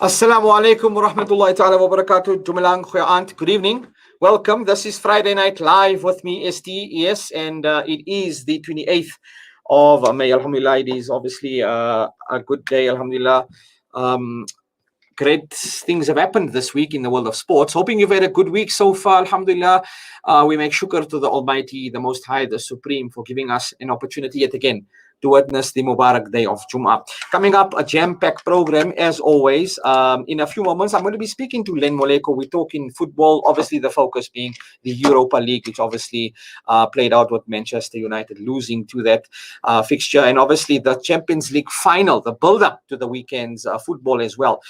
Assalamu alaikum wa rahmatullahi ta'ala wa barakatuh. Jumalang Aunt. Good evening. Welcome. This is Friday Night Live with me, ST. Yes, and it is the 28th of May. Alhamdulillah, it is obviously a good day. Alhamdulillah. Great things have happened this week in the world of sports. Hoping you've had a good week so far. Alhamdulillah. We make shukr to the Almighty, the Most High, the Supreme, for giving us an opportunity yet again to witness the Mubarak day of Jum'ah. Coming up, a jam-packed program as always. In a few moments, I'm going to be speaking to Lenn Moleko. We're talking football, obviously the focus being the Europa League, which obviously played out with Manchester United losing to that fixture, and obviously the Champions League final, the build-up to the weekend's football as well,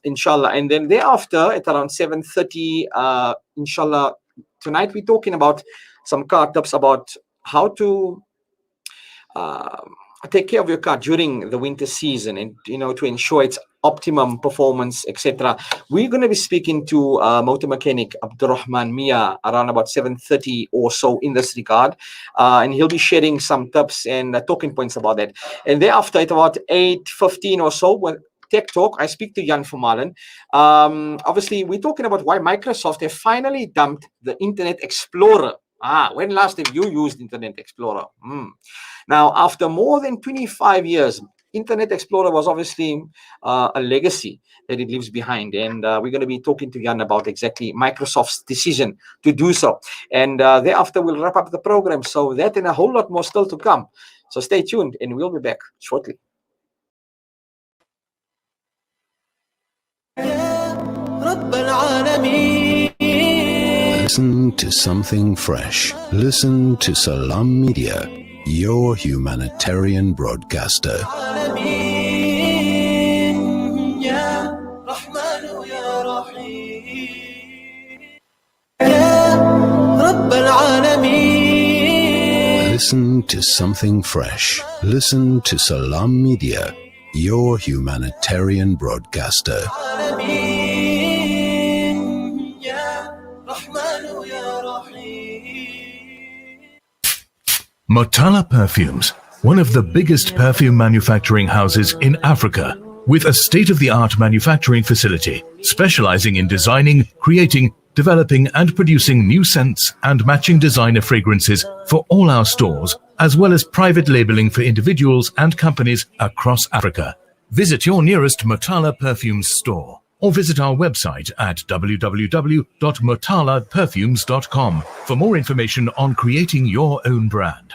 inshallah. And then thereafter, at around 7:30, inshallah, tonight we're talking about some card tips about how to take care of your car during the winter season, and to ensure its optimum performance, etc. We're going to be speaking to motor mechanic Abdurrahman Mia around about 7:30 or so in this regard, and he'll be sharing some tips and talking points about that. And thereafter, at about 8:15 or so, when Tech Talk, I speak to Jan Vermalen. Obviously, we're talking about why Microsoft have finally dumped the Internet Explorer. When last have you used Internet Explorer? Now, after more than 25 years, Internet Explorer was obviously a legacy that it leaves behind. And we're going to be talking to Jan about exactly Microsoft's decision to do so. And thereafter, we'll wrap up the program. So that and a whole lot more still to come. So stay tuned, and we'll be back shortly. Listen to something fresh. Listen to Salam Media, your humanitarian broadcaster. Listen to something fresh. Listen to Salam Media, your humanitarian broadcaster. Motala Perfumes, one of the biggest perfume manufacturing houses in Africa, with a state-of-the-art manufacturing facility specializing in designing, creating, developing and producing new scents and matching designer fragrances for all our stores, as well as private labeling for individuals and companies across Africa. Visit your nearest Motala Perfumes store or visit our website at www.motalaperfumes.com for more information on creating your own brand.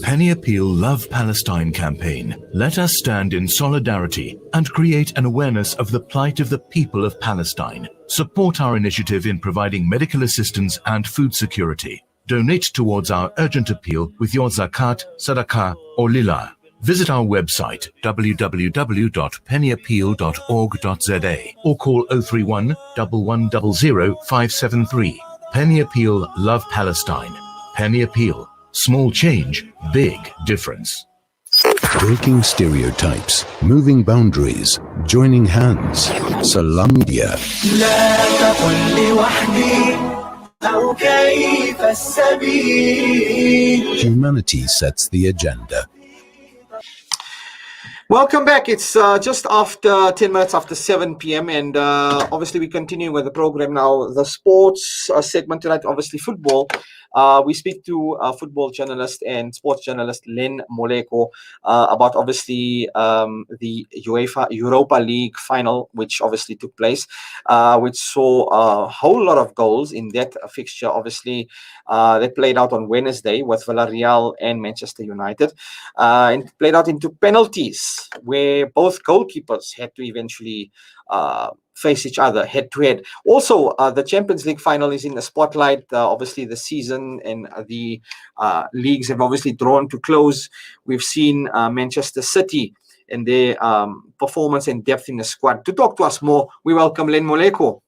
Penny Appeal Love Palestine campaign. Let us stand in solidarity and create an awareness of the plight of the people of Palestine. Support our initiative in providing medical assistance and food security. Donate towards our urgent appeal with your zakat, sadaqah or lillah. Visit our website www.pennyappeal.org.za or call 031 1100 573. Penny Appeal Love Palestine. Penny Appeal. Small change, big difference. Breaking stereotypes, moving boundaries, joining hands. Salam Media. Humanity sets the agenda. Welcome back. It's just after 10 minutes after 7 p.m. and obviously we continue with the program now. The sports segment tonight, obviously football. We speak to football journalist and sports journalist Lenn Moleko about obviously the UEFA Europa League final, which obviously took place, which saw a whole lot of goals in that fixture. Obviously, that played out on Wednesday with Villarreal and Manchester United, and played out into penalties where both goalkeepers had to eventually face each other head to head. Also, the Champions League final is in the spotlight. Obviously, the season and the leagues have obviously drawn to close. We've seen Manchester City and their performance and depth in the squad. To talk to us more, we welcome Lenn Moleko.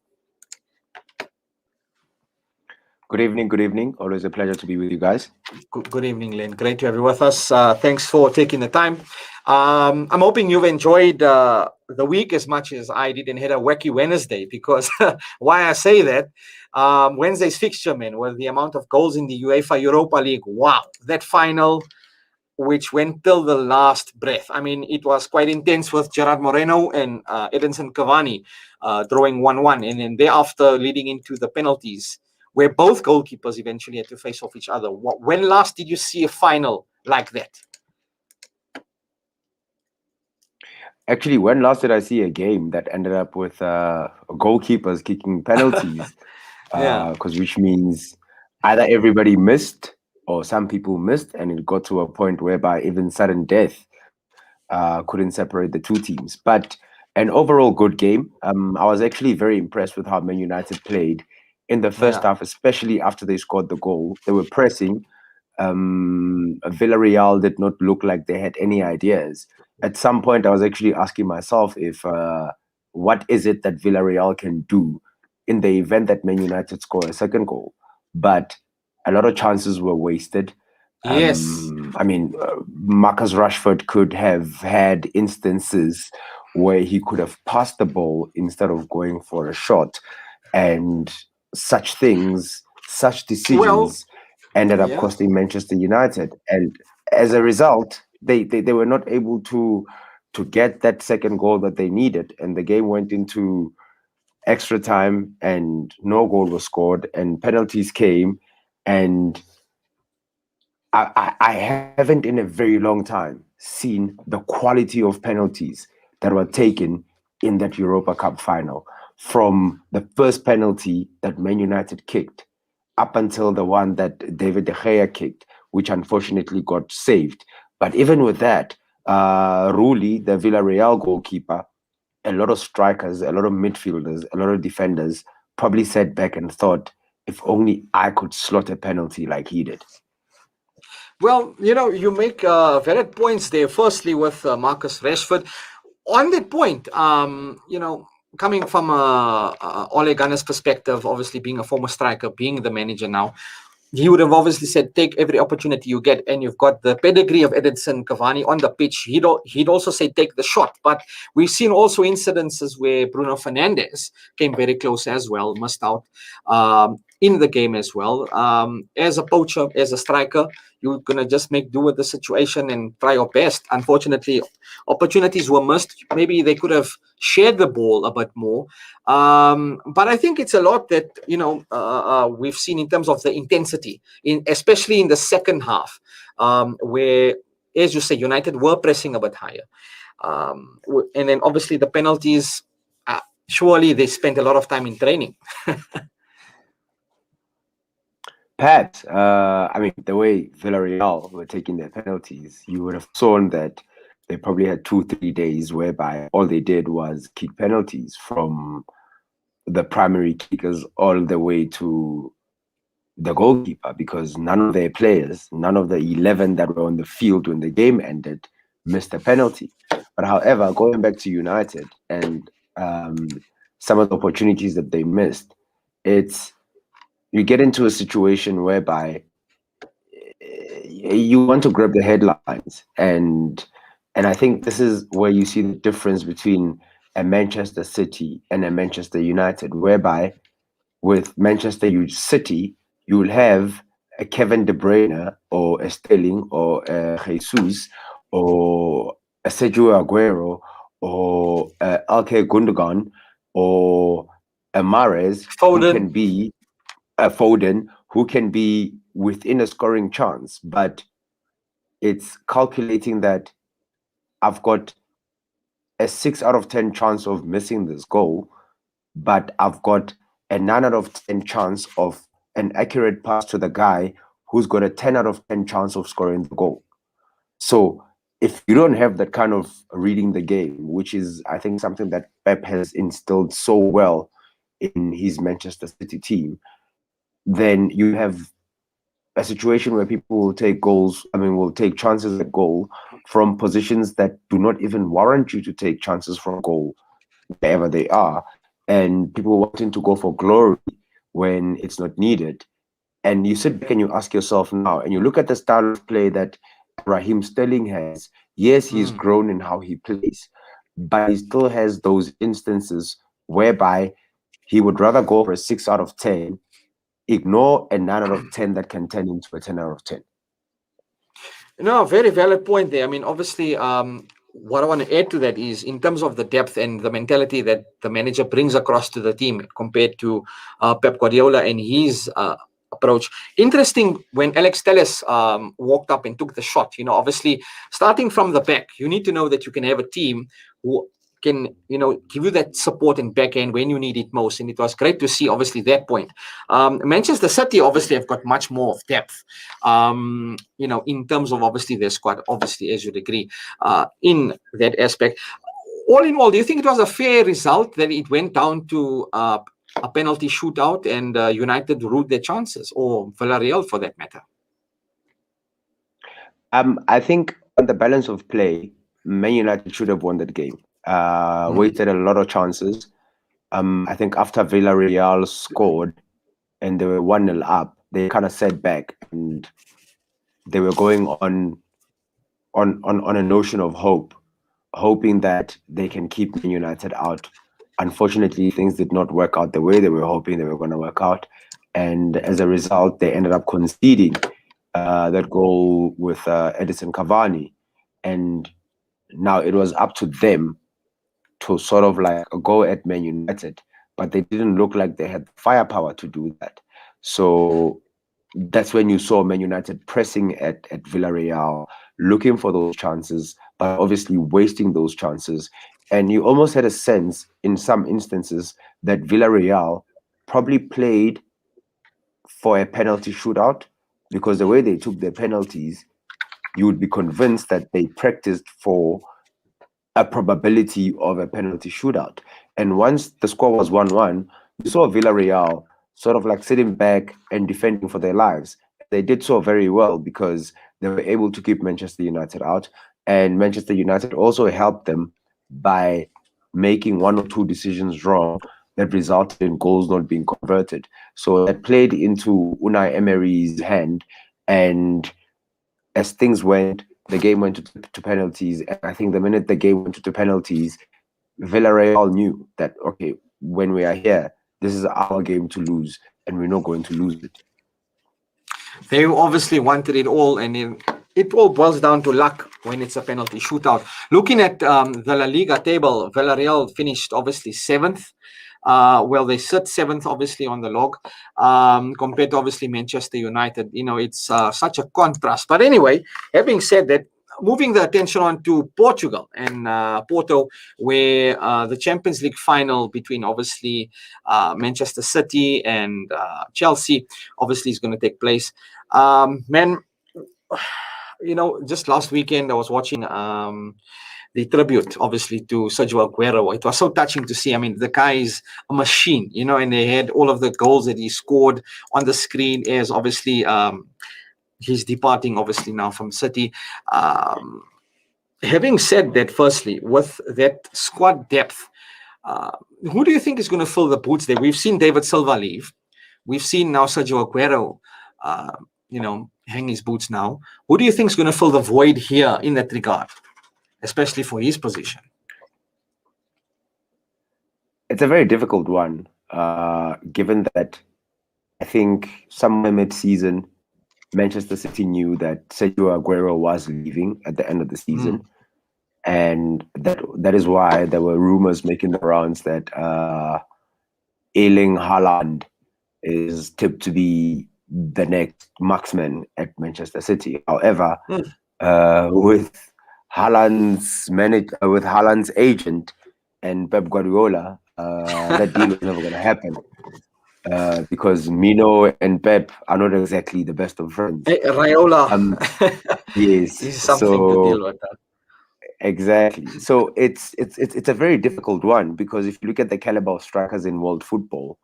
Good evening. Always a pleasure to be with you guys. Good evening, Lenn. Great to have you with us. Thanks for taking the time. I'm hoping you've enjoyed the week as much as I did and had a wacky Wednesday, because why I say that, Wednesday's fixture, man, with the amount of goals in the UEFA Europa League, wow, that final which went till the last breath. I mean, it was quite intense with Gerard Moreno and Edinson Cavani drawing 1-1, and then thereafter leading into the penalties, where both goalkeepers eventually had to face off each other. When last did you see a final like that? Actually, when last did I see a game that ended up with goalkeepers kicking penalties? Yeah. Which means either everybody missed or some people missed, and it got to a point whereby even sudden death couldn't separate the two teams. But an overall good game. I was actually very impressed with how Man United played in the first half, especially after they scored the goal. They were pressing. Villarreal did not look like they had any ideas. At some point, I was actually asking myself if what is it that Villarreal can do in the event that Man United score a second goal. But a lot of chances were wasted. Yes. I mean, Marcus Rashford could have had instances where he could have passed the ball instead of going for a shot, and such things, such decisions ended up costing Manchester United. And as a result, they were not able to get that second goal that they needed, and the game went into extra time and no goal was scored and penalties came. And I haven't in a very long time seen the quality of penalties that were taken in that Europa Cup final, from the first penalty that Man United kicked up until the one that David De Gea kicked, which unfortunately got saved. But even with that, Rulli, the Villarreal goalkeeper, a lot of strikers, a lot of midfielders, a lot of defenders probably sat back and thought, if only I could slot a penalty like he did. Well, you make valid points there. Firstly, with Marcus Rashford. On that point, coming from Ole Gunnar's perspective, obviously being a former striker, being the manager now, he would have obviously said, take every opportunity you get, and you've got the pedigree of Edinson Cavani on the pitch. He'd also say, take the shot. But we've seen also incidences where Bruno Fernandes came very close as well, missed out in the game as well. As a poacher, as a striker, you're going to just make do with the situation and try your best. Unfortunately, opportunities were missed. Maybe they could have shared the ball a bit more. But I think it's a lot that, we've seen in terms of the intensity, especially in the second half, where, as you say, United were pressing a bit higher. And then obviously the penalties, surely they spent a lot of time in training. Pat, I mean, the way Villarreal were taking their penalties, you would have shown that they probably had 2-3 days whereby all they did was kick penalties, from the primary kickers all the way to the goalkeeper, because none of their players, none of the 11 that were on the field when the game ended, missed a penalty. But however, going back to United and some of the opportunities that they missed, you get into a situation whereby you want to grab the headlines, and I think this is where you see the difference between a Manchester City and a Manchester United, whereby with Manchester City, you will have a Kevin De Bruyne or a Sterling or a Jesus or a Sergio Aguero or a Ilkay Gundogan or a Mahrez, who can be a Foden, who can be within a scoring chance. But it's calculating that I've got a 6 out of 10 chance of missing this goal, but I've got a 9 out of 10 chance of an accurate pass to the guy who's got a 10 out of 10 chance of scoring the goal. So if you don't have that kind of reading the game, which is, I think, something that Pep has instilled so well in his Manchester City team, then you have a situation where people will take will take chances at goal from positions that do not even warrant you to take chances from goal, wherever they are, and people wanting to go for glory when it's not needed. And you sit back and you ask yourself now, and you look at the style of play that Raheem Sterling has. Yes, he's grown in how he plays, but he still has those instances whereby he would rather go for a 6 out of 10, ignore a 9 out of 10 that can turn into a 10 out of 10. No, very valid point there. I mean, obviously, what I want to add to that is in terms of the depth and the mentality that the manager brings across to the team compared to Pep Guardiola and his approach. Interesting when Alex Telles walked up and took the shot. Obviously, starting from the back, you need to know that you can have a team who can give you that support and back end when you need it most, and it was great to see obviously that point. Manchester City obviously have got much more of depth, in terms of obviously their squad, obviously, as you'd agree, in that aspect. All in all, do you think it was a fair result that it went down to a penalty shootout and United ruled their chances, or Villarreal for that matter? I think on the balance of play, Man United should have won that game. Wasted a lot of chances. I think after Villarreal scored and they were 1-0 up, they kind of sat back and they were going on a notion of hope, hoping that they can keep Man United out. Unfortunately, things did not work out the way they were hoping they were going to work out. And as a result, they ended up conceding that goal with Edison Cavani. And now it was up to them to sort of like go at Man United, but they didn't look like they had firepower to do that. So that's when you saw Man United pressing at Villarreal, looking for those chances, but obviously wasting those chances. And you almost had a sense in some instances that Villarreal probably played for a penalty shootout, because the way they took their penalties, you would be convinced that they practiced for a probability of a penalty shootout. And once the score was 1-1, you saw Villarreal sort of like sitting back and defending for their lives. They did so very well because they were able to keep Manchester United out. And Manchester United also helped them by making one or two decisions wrong that resulted in goals not being converted. So that played into Unai Emery's hand. And as things went, the game went to penalties. And I think the minute the game went to penalties, Villarreal knew that, okay, when we are here, this is our game to lose, and we're not going to lose it. They obviously wanted it all, and it all boils down to luck when it's a penalty shootout. Looking at the La Liga table, Villarreal finished obviously 7th. Well, they sit 7th, obviously, on the log, compared to obviously Manchester United. It's such a contrast. But anyway, having said that, moving the attention on to Portugal and Porto, where the Champions League final between obviously Manchester City and Chelsea obviously is going to take place. Man, just last weekend I was watching the tribute, obviously, to Sergio Aguero. It was so touching to see. I mean, the guy is a machine, and they had all of the goals that he scored on the screen as obviously he's departing, obviously, now from City. Having said that, firstly, with that squad depth, who do you think is going to fill the boots there? We've seen David Silva leave. We've seen now Sergio Aguero, hang his boots now. Who do you think is going to fill the void here in that regard, especially for his position? It's a very difficult one, given that I think somewhere mid-season, Manchester City knew that Sergio Aguero was leaving at the end of the season. And that is why there were rumors making the rounds that Erling Haaland is tipped to be the next marksman at Manchester City. However, with Haaland's agent and Pep Guardiola, that deal was never going to happen. Because Mino and Pep are not exactly the best of friends. Hey, Raiola. Yes. This is something to deal with that. Exactly. So it's a very difficult one, because if you look at the caliber of strikers in world football,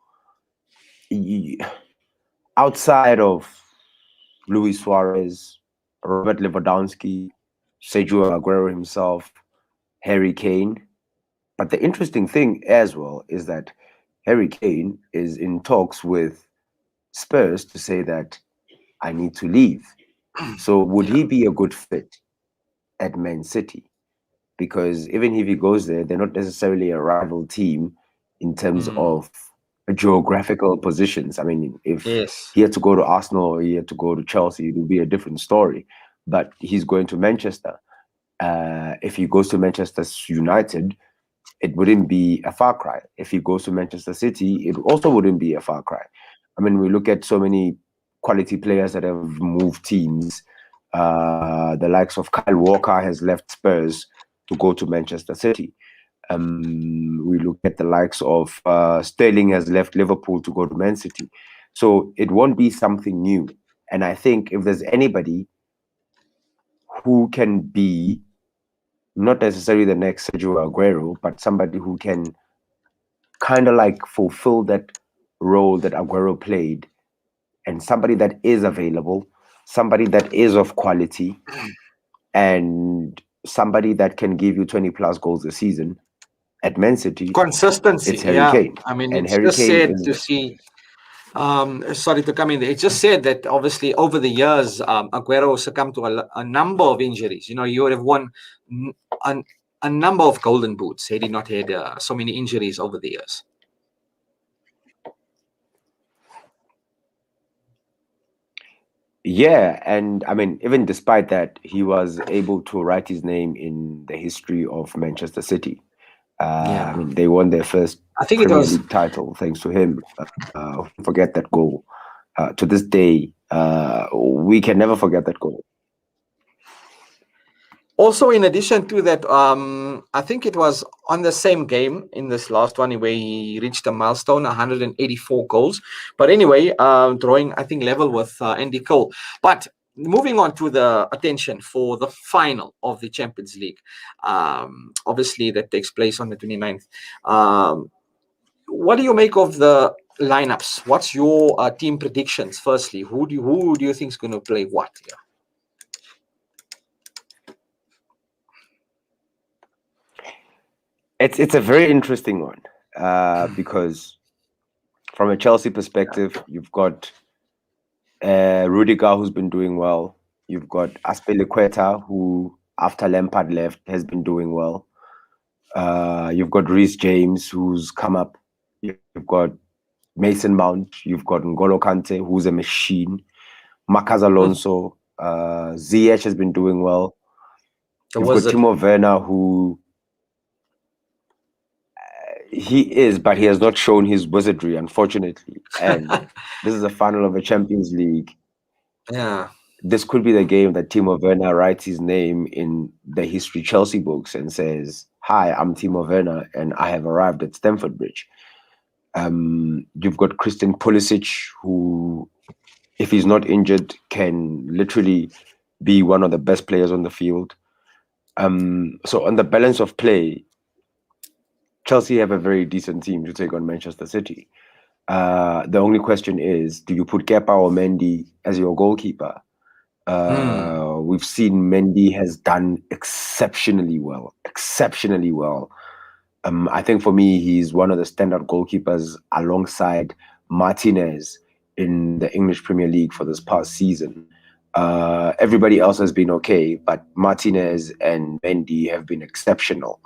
outside of Luis Suarez, Robert Lewandowski, Sergio Aguero himself, Harry Kane. But the interesting thing as well is that Harry Kane is in talks with Spurs to say that I need to leave. So would he be a good fit at Man City? Because even if he goes there, they're not necessarily a rival team in terms of geographical positions. I mean, if he had to go to Arsenal or he had to go to Chelsea, it would be a different story. but he's going to Manchester. If he goes to Manchester United, it wouldn't be a far cry. If he goes to Manchester City, it also wouldn't be a far cry. I mean, we look at so many quality players that have moved teams. The likes of Kyle Walker has left Spurs to go to Manchester City. We look at the likes of Sterling has left Liverpool to go to Man City. So it won't be something new. And I think if there's anybody who can be not necessarily the next Sergio Aguero, but somebody who can kind of like fulfill that role that Aguero played, and somebody that is available, somebody that is of quality, and somebody that can give you 20 plus goals a season at Man City, Consistency. it's Harry Kane. I mean, And it's Harry just Kane sad is to see. Sorry to come in there. It's just said that obviously over the years, Aguero succumbed to a number of injuries. You know, you would have won a number of golden boots had he not had so many injuries over the years. Yeah, and I mean, even despite that, he was able to write his name in the history of Manchester City. Yeah. I mean, they won their first I think it Premier was League title thanks to him. Forget that goal. To this day, we can never forget that goal. also, in addition to that, I think it was on the same game in this last one where he reached a milestone, 184 goals. But anyway, drawing, I think, level with Andy Cole. But moving on to the attention for the final of the Champions League, obviously that takes place on the 29th. What do you make of the lineups? What's your team predictions? Firstly, who do you think is going to play what? Yeah. It's a very interesting one because from a Chelsea perspective, you've got Rudiger, who's been doing well. You've got Azpilicueta, who after Lampard left has been doing well. You've got Reece James, who's come up. You've got Mason Mount. You've got N'Golo Kante, who's a machine. Marcos Alonso. Ziyech has been doing well. You've got Timo Werner, who he is, but he has not shown his wizardry, unfortunately. And this is a final of a Champions League. Yeah. This could be the game that Timo Werner writes his name in the history Chelsea books and says, "Hi, I'm Timo Werner, and I have arrived at Stamford Bridge." You've got Christian Pulisic, who, if he's not injured, can literally be one of the best players on the field. So on the balance of play, Chelsea have a very decent team to take on Manchester City. The only question is, do you put Kepa or Mendy as your goalkeeper? We've seen Mendy has done exceptionally well. I think for me, he's one of the standout goalkeepers alongside Martinez in the English Premier League for this past season. Everybody else has been okay, but Martinez and Mendy have been exceptional.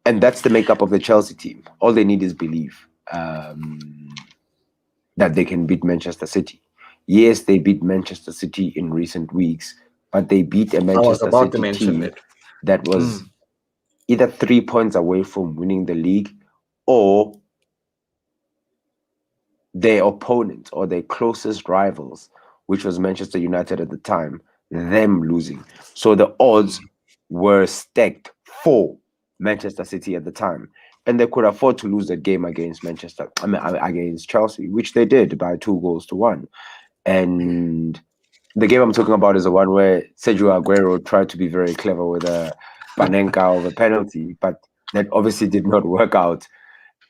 And that's the makeup of the Chelsea team. All they need is belief that they can beat Manchester City. Yes, they beat Manchester City in recent weeks, but they beat a Manchester City team that was either 3 points away from winning the league or their opponent or their closest rivals, which was Manchester United at the time, them losing. So the odds were stacked for Manchester City at the time, and they could afford to lose that game against against Chelsea, which they did by 2-1. And the game I'm talking about is the one where Sergio Aguero tried to be very clever with a Panenka of a penalty, but that obviously did not work out,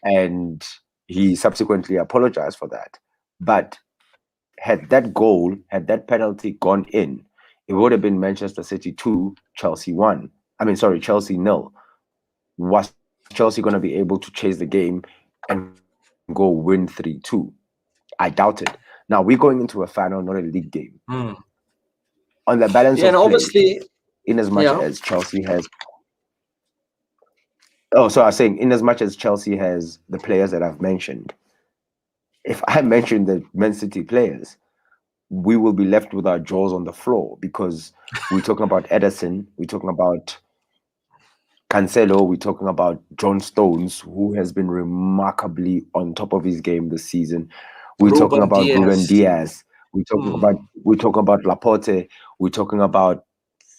and he subsequently apologized for that. But had that penalty gone in, it would have been Manchester City 2, Chelsea 1. Chelsea 0. Was Chelsea going to be able to chase the game and go win 3-2? I doubt it. Now we're going into a final, not a league game. On the balance of and play, obviously, in as much as Chelsea has... Oh, so I was saying, in as much as Chelsea has the players that I've mentioned, if I mentioned the Man City players, we will be left with our jaws on the floor, because we're talking about Edison, we're talking about Cancelo, we're talking about John Stones, who has been remarkably on top of his game this season. We're talking Ruben about Ruben Diaz. Diaz. We're talking about Laporte. We're talking about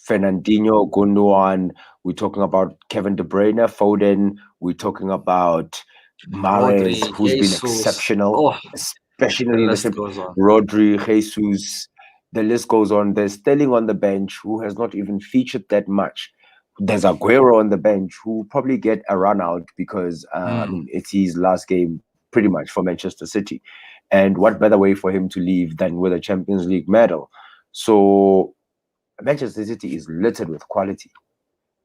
Fernandinho, Gundogan. We're talking about Kevin De Bruyne, Foden. We're talking about Mahrez, Rodri, who's been Jesus. exceptional, Oh, the especially in the list goes on. Rodri, Jesus. The list goes on. There's Sterling on the bench, who has not even featured that much. There's Aguero on the bench, who will probably get a run out because I mean, it's his last game pretty much for Manchester City. And what better way for him to leave than with a Champions League medal? So Manchester City is littered with quality.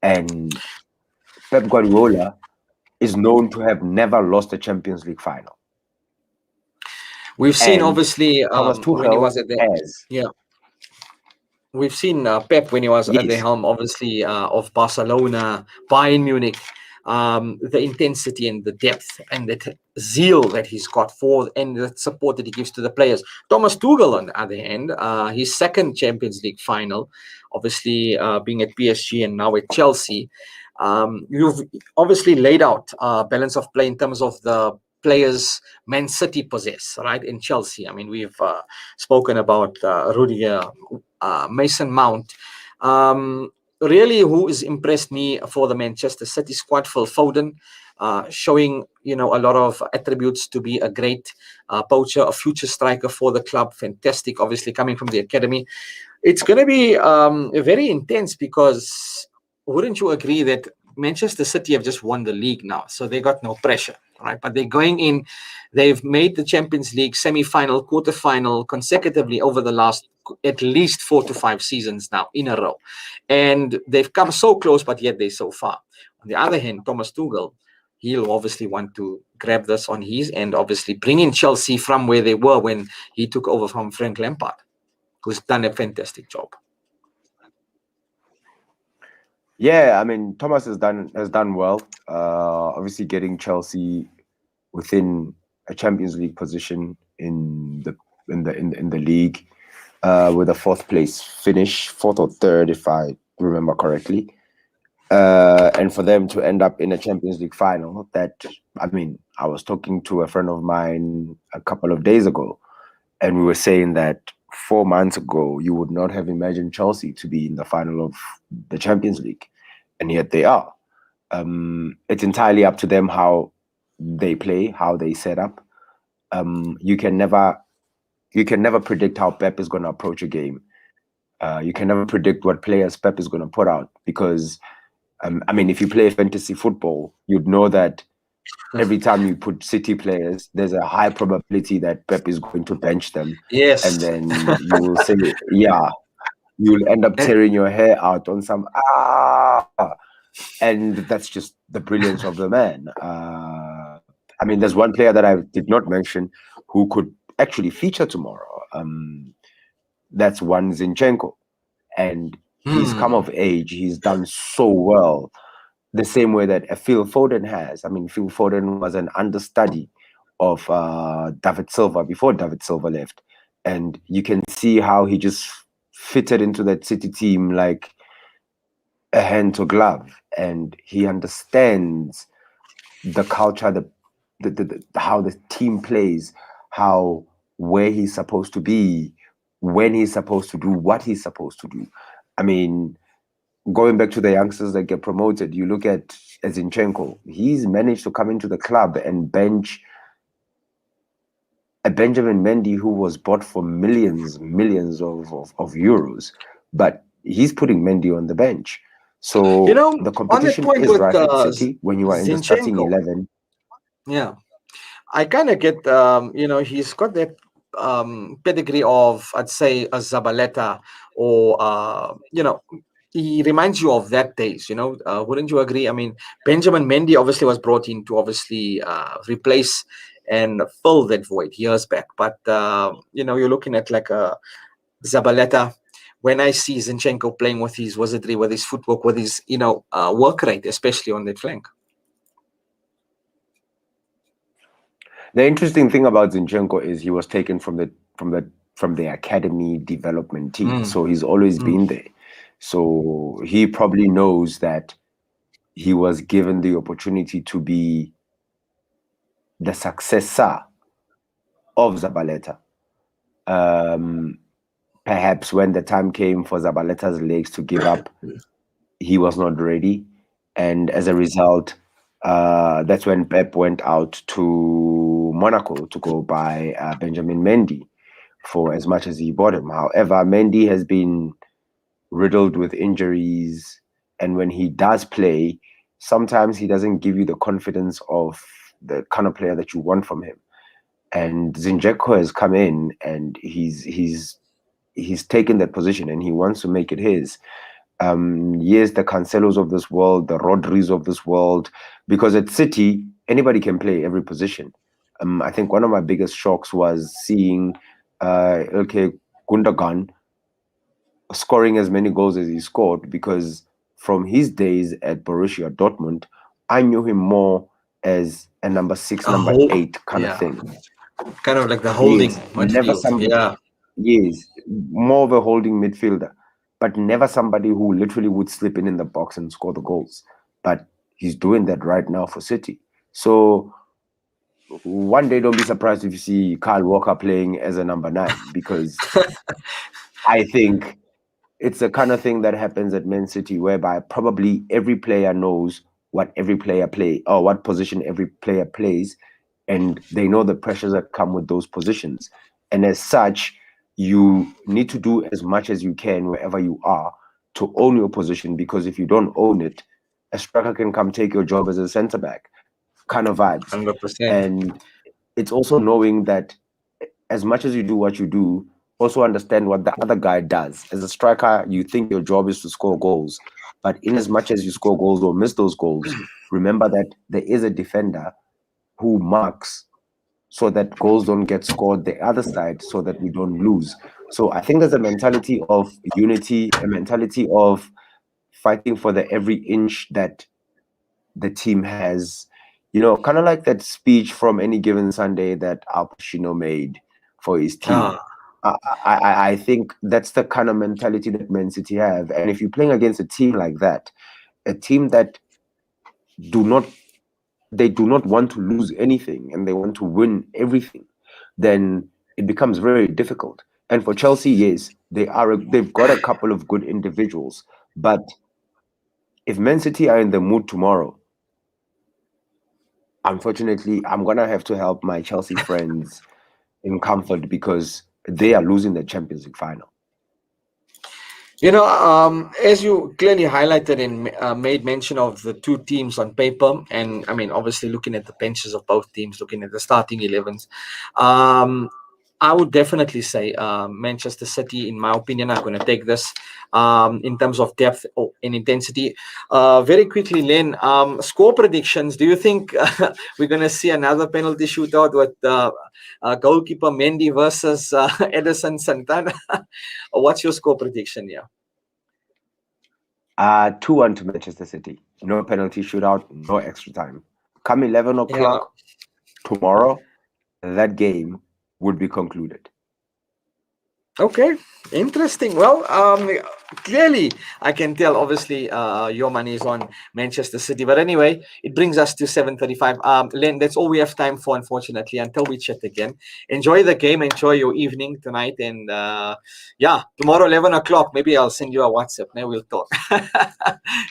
And Pep Guardiola is known to have never lost a Champions League final. We've seen, And obviously, Thomas when he Tuchel was at the we've seen Pep when he was at the Yes. helm, obviously, of Barcelona, Bayern Munich, the intensity and the depth and that zeal that he's got for and the support that he gives to the players. Thomas Tuchel, on the other hand, his second Champions League final, obviously being at PSG and now at Chelsea, you've obviously laid out balance of play in terms of the players Man City possess, right, in Chelsea. I mean, we've spoken about Rudiger, Mason Mount. Really, who has impressed me for the Manchester City squad, Phil Foden, showing a lot of attributes to be a great poacher, a future striker for the club. Fantastic, obviously coming from the academy. It's going to be very intense because wouldn't you agree that Manchester City have just won the league now, so they got no pressure, right? But they're going in, they've made the Champions League semi-final, quarter-final consecutively over the last at least 4 to 5 seasons now in a row. And they've come so close, but yet they're so far. On the other hand, Thomas Tuchel, he'll obviously want to grab this on his end, obviously bring in Chelsea from where they were when he took over from Frank Lampard, who's done a fantastic job. Yeah, I mean, Thomas has done well. Obviously, getting Chelsea within a Champions League position in the league, with a fourth or third, if I remember correctly, and for them to end up in a Champions League final. That, I mean, I was talking to a friend of mine a couple of days ago, and we were saying that 4 months ago, you would not have imagined Chelsea to be in the final of the Champions League, and yet they are. It's entirely up to them how they play, how they set up. You can never predict how Pep is going to approach a game. You can never predict what players Pep is going to put out, because, I mean, if you play fantasy football, you'd know that every time you put City players, there's a high probability that Pep is going to bench them. Yes. And then you will say, yeah, you'll end up tearing your hair out on some, and that's just the brilliance of the man. I mean, there's one player that I did not mention who could actually feature tomorrow. That's one Zinchenko. And he's come of age. He's done so well. The same way that Phil Foden has. I mean, Phil Foden was an understudy of David Silva before David Silva left. And you can see how he just fitted into that City team like a hand to glove. And he understands the culture, the how the team plays, where he's supposed to be, when he's supposed to do what he's supposed to do. I mean, going back to the youngsters that get promoted, you look at Zinchenko. He's managed to come into the club and bench a Benjamin Mendy who was bought for millions of euros, but he's putting Mendy on the bench. So the competition is right at City when you are in the starting 11. Yeah, I kind of get, he's got that pedigree of, I'd say, a Zabaleta, or, he reminds you of that days, wouldn't you agree? I mean, Benjamin Mendy obviously was brought in to obviously replace and fill that void years back. But, you're looking at like a Zabaleta. When I see Zinchenko playing with his wizardry, with his footwork, with his, work rate, especially on that flank. The interesting thing about Zinchenko is he was taken from the from the academy development team. So he's always been there. So he probably knows that he was given the opportunity to be the successor of Zabaleta. Perhaps when the time came for Zabaleta's legs to give up, he was not ready. And as a result, that's when Pep went out to Monaco to go buy Benjamin Mendy for as much as he bought him. However, Mendy has been riddled with injuries, and when he does play, sometimes he doesn't give you the confidence of the kind of player that you want from him. And Zinchenko has come in, and he's taken that position, and he wants to make it his. Yes, the Cancelos of this world, the Rodris of this world, because at City, anybody can play every position. I think one of my biggest shocks was seeing Ilkay Gundogan scoring as many goals as he scored, because from his days at Borussia Dortmund, I knew him more as a number 6, number 8 kind of thing. Kind of like the holding never somebody. Yes, more of a holding midfielder, but never somebody who literally would slip in the box and score the goals. But he's doing that right now for City. So one day, don't be surprised if you see Kyle Walker playing as a number 9, because I think it's the kind of thing that happens at Man City, whereby probably every player knows what every player play, or what position every player plays, and they know the pressures that come with those positions. And as such, you need to do as much as you can wherever you are to own your position, because if you don't own it, a striker can come take your job as a centre back, kind of vibes. 100%. And it's also knowing that as much as you do what you do, also understand what the other guy does. As a striker, you think your job is to score goals, but in as much as you score goals or miss those goals, remember that there is a defender who marks so that goals don't get scored the other side, so that we don't lose. So I think there's a mentality of unity, a mentality of fighting for the every inch that the team has. You know, kind of like that speech from Any Given Sunday that Al Pacino made for his team. I think that's the kind of mentality that Man City have. And if you're playing against a team like that, a team that do not want to lose anything and they want to win everything, then it becomes very difficult. And for Chelsea, yes, they've got a couple of good individuals, but if Man City are in the mood tomorrow, unfortunately, I'm gonna have to help my Chelsea friends in comfort, because they are losing the Champions League final. You know, as you clearly highlighted and made mention of the two teams on paper, and I mean, obviously looking at the benches of both teams, looking at the starting 11s, I would definitely say Manchester City, in my opinion, are going to take this in terms of depth and intensity. Very quickly, Lenn, score predictions. Do you think we're going to see another penalty shootout with goalkeeper Mendy versus Edison Santana? What's your score prediction here? 2-1 to Manchester City. No penalty shootout, no extra time. Come 11 o'clock tomorrow, that game would be concluded. Okay, interesting. Well, clearly I can tell, obviously, your money is on Manchester City. But anyway, it brings us to 7:35. Lenn, that's all we have time for, unfortunately, until we chat again. Enjoy the game. Enjoy your evening tonight. And yeah, tomorrow, 11 o'clock, maybe I'll send you a WhatsApp. Then we'll talk. Have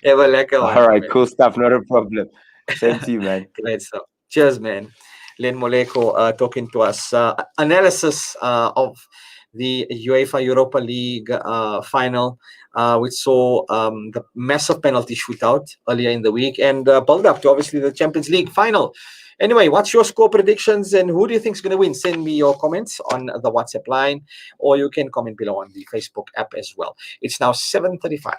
a lekker one. All right, cool stuff. Not a problem. Same to you, man. Great stuff. Cheers, man. Lenn Moleko talking to us. Analysis of the UEFA Europa League final, which saw the massive penalty shootout earlier in the week, and build up to obviously the Champions League final. Anyway, what's your score predictions and who do you think is going to win? Send me your comments on the WhatsApp line, or you can comment below on the Facebook app as well. It's now 7:35.